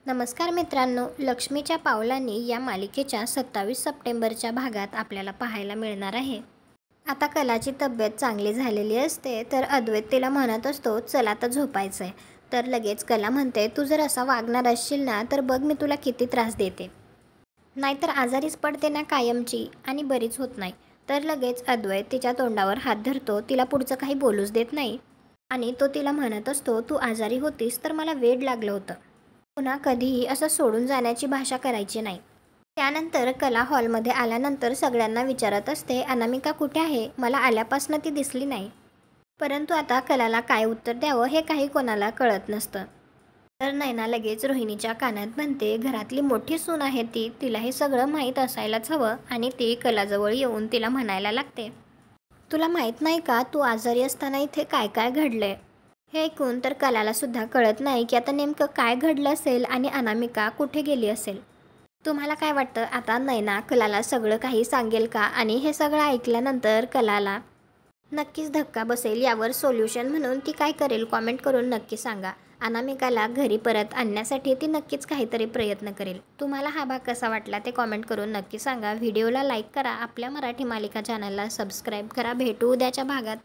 नमस्कार मित्रांनो, लक्ष्मीच्या पावलांनी या मालिकेच्या 27 सप्टेंबरच्या भागात आपल्याला पाहायला मिळणार आहे. आता कलाची तब्येत चांगली झालेली असते तर अद्वैत तिला म्हणत असतो, चला आता झोपायचं आहे. तर लगेच कला म्हणते, तू जर असा वागणार असशील ना तर बघ मी तुला किती त्रास देते, नाहीतर आजारीच पडते ना कायमची आणि बरीच होत नाही. तर लगेच अद्वैत तिच्या तोंडावर हात धरतो, तिला पुढचं काही बोलूच देत नाही आणि तो तिला म्हणत असतो, तू आजारी होतीस तर मला वेड लागलं होतं. पुन्हा कधीही असं सोडून जाण्याची भाषा करायची नाही. त्यानंतर कला हॉलमध्ये आल्यानंतर सगळ्यांना विचारत असते, अनामिका कुठे आहे, मला आल्यापासून ती दिसली नाही. परंतु आता कलाला काय उत्तर द्यावं हे काही कोणाला कळत नसतं. तर नैना लगेच रोहिणीच्या कानात म्हणते, घरातली मोठी सून आहे ती, तिला हे सगळं माहीत असायलाच हवं. आणि ती कलाजवळ येऊन तिला म्हणायला लागते, तुला माहीत नाही का तू आजारी असताना इथे काय काय घडलंय. हे ऐकून तर कलाला सुद्धा कळत नाही की आता नेमकं काय घडलं असेल आणि अनामिका कुठे गेली असेल. तुम्हाला काय वाटतं, आता नैना कलाला सगळं काही सांगेल का आणि हे सगळं ऐकल्यानंतर कलाला नक्कीच धक्का बसेल, यावर सोल्युशन म्हणून ती काय करेल कॉमेंट करून नक्की सांगा. अनामिकाला घरी परत आणण्यासाठी ती नक्कीच काहीतरी प्रयत्न करेल. तुम्हाला हा भाग कसा वाटला ते कॉमेंट करून नक्की सांगा. व्हिडिओला लाईक करा, आपल्या मराठी मालिका चॅनलला सबस्क्राईब करा. भेटू उद्याच्या भागात.